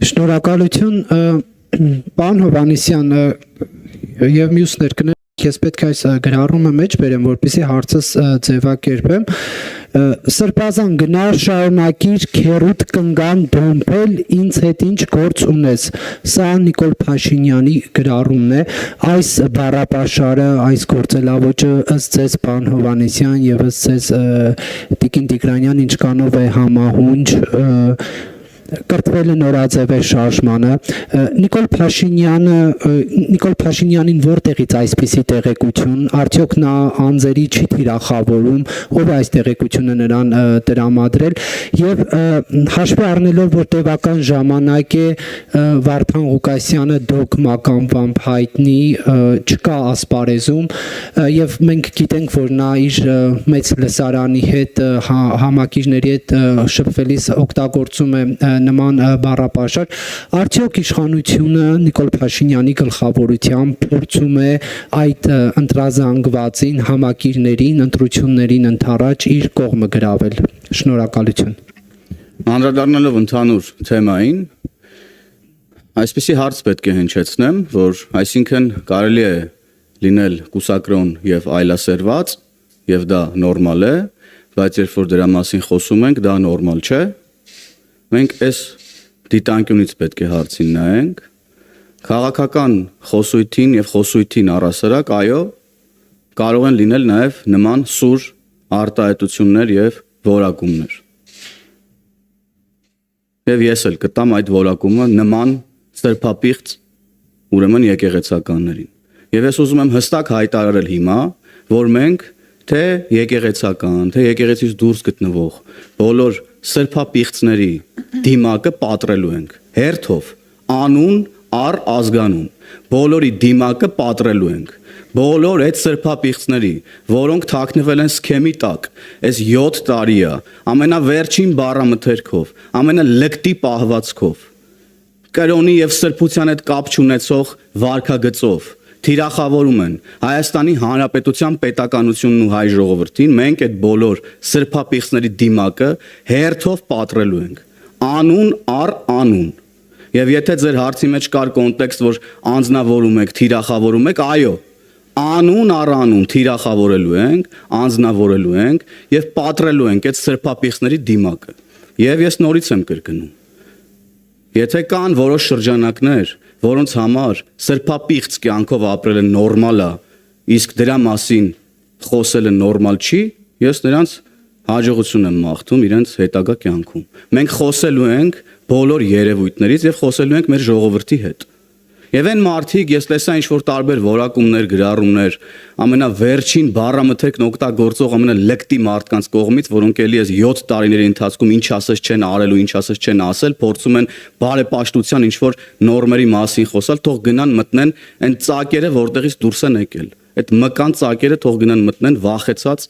Շնորհակալություն, պարոն Հովհաննիսյան, եւ մյուսներ ես պետք է այս գրառումը մեջ բերեմ, որպեսզի հարցս ձևակերպեմ։ Սրբազան գնար շարունակիր քերուտ կնգան դոմփել ինձ հետ ինչ գործ ունես։ Սա Նիկոլ Փաշինյանի գրառումն է։ Այս բառապաշարը, այս գործելավոճը ըստ ձեզ պարոն Հովհաննիսյան եւ ըստ ձեզ Տիկին Տիգրանյան ինչքանով է համահունչ կրթվել է նորաձևեր շարժմանը։ Նիկոլ Փաշինյանին որտեղից այսպիսի տեղեկություն, արդյոք նա անձերի չի թիրախավորում, ով է այս տեղեկությունը նրան տրամադրել, եւ հաշվի առնելով, որ տևական ժամանակ է Վարդան Ղուկասյանը դոգմական բամբ հայտնի չկա ասպարեզում, եւ մենք գիտենք, որ նա իր մեծ լսարանի հետ համակիրների հետ շփվելիս օգտագործում է նման բառապաշար, արդյոք իշխանությունը Նիկոլ Փաշինյանի գլխավորությամբ փորձում է այդ ընտրազանգվածին, համակիրներին, ընտրություններին ընդառաջ իր կողմը գրավել։ Շնորհակալություն։ Անդրադառնալով ընդհանուր թեմային, այսպիսի հարց պետք է հնչեցնեմ, որ այսինքն կարելի է լինել կուսակրոն եւ այլասերված, եւ դա նորմալ է, բայց երբ որ դրա մասին խոսում ենք, դա նորմալ չէ։ Մենք այս դիտանկյունից պետք է հարցին նայենք, քաղաքական խոսույթին եւ խոսույթին առասարակ, այո, կարող են լինել նաեւ նման սուր արտահայտություններ եւ որակումներ։ Եվ ես էլ կտամ այդ որակումը նման սրբապիղծ ուրեմն եկեղեցականներին։ Եվ ես ուզում եմ հստակ հայտարարել հիմա, որ մենք թե եկեղեցական, թե եկեղեցից դուրս գտնվող բոլոր սրբապիղծների դիմակը պատրելու ենք, հերթով, անուն առ ազգանուն, բոլորի դիմակը պատրելու ենք, բոլոր այդ սրբապիղծների, որոնք թաքնվել են սքեմի տակ, այս 7 տարի է, ամենավերջին բառամթերքով, ամենալկտի պահվածքով, կրոնի եւ սրբության հետ կապ չունեցող վարքագծով, թիրախավորում են Հայաստանի Հանրապետության պետականությունն ու հայ ժողովրդին, մենք այդ բոլոր սրբապիղծների դիմակը հերթով պատրելու ենք, անուն առ անուն։ Եվ եթե ձեր հարցի մեջ կար կոնտեքստ, որ անձնավորում եք, թիրախավորում եք, այո, անուն առ անուն թիրախավորելու ենք, անձնավորելու ենք եւ պատրելու ենք այդ սրբապիղծների դիմակը։ Եվ ես նորից եմ կրկնում, եթե կան որոշ շրջանակներ, որոնց համար սրբապիղծ կյանքով ապրելը նորմալ է, իսկ դրա մասին խոսելը նորմալ չի, ես նրանց հաջողություն եմ մաղթում իրենց հետագա կյանքում։ Մենք խոսելու ենք բոլոր երևույթներից եւ խոսելու ենք մեր ժողովրդի հետ։ Եվ այն մարդիկ, ես տեսա ինչ-որ տարբեր որակումներ, գրառումներ, ամենավերջին բառամթերքն օգտագործող ամենալկտի մարդկանց կողմից, որոնք էլի այս 7 տարիների ընթացքում ինչ ասես չեն արել ու ինչ ասես չեն ասել, փորձում են բարեպաշտության ինչ-որ նորմերի մասին խոսալ, թող գնան մտնեն այն ծակերը, որտեղից դուրս են եկել։ Այդ մկան ծակերը թող գնան մտնեն վախեցած,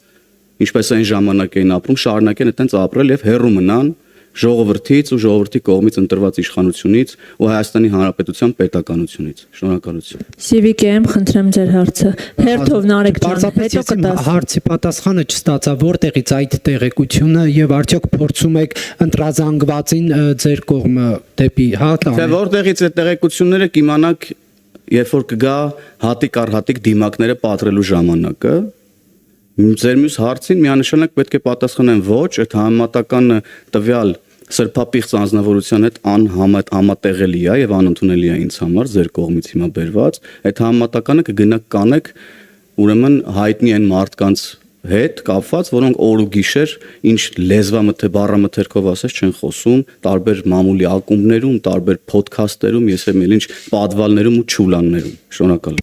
ինչպես այն ժամանակ էին ապրում, շարունակեն այդտենց ապրել եւ հեռու մնան ժողովրդից ու ժողովրդի կողմից ընտրված իշխանությունից ու Հայաստանի Հանրապետության պետականությունից։ Շնորհակալություն։ Սիվիկեմ, խնդրեմ ձեր հարցը։ Հերթով Նարեկ ջան, հետո կտաս։ Հարցի պատասխանը չստացա, որտեղից այդ տեղեկությունը եւ արդյոք փորձում եք ընտրազանգվածին ձեր կողմը դեպի տանել։ Թե որտեղից այդ տեղեկությունները կիմանաք, երբ որ կգա հատիկ առ հատիկ դիմակները պատրելու ժամանակը։ Ձեր մյուս հարցին միանշանակ պետք է պատասխանեմ ոչ, այդ համեմատական տվյալ սրբապիղծ անձնավորության հետ անհամատեղելի է եւ անընդունելի է ինձ համար ձեր կողմից հիմա բերված, այդ համեմատականը կգնաք կանեք ուրեմն հայտնի են մարդկանց հետ կապված, որոնք օր ու գիշեր ինչ բառամթերքով ասես չեն խոսում, տարբեր մամուլի ակումբներում, տարբեր ոդքասթերում, ես եմ ինչ պատվալներում ու չուլաններում։ Շնորհակալ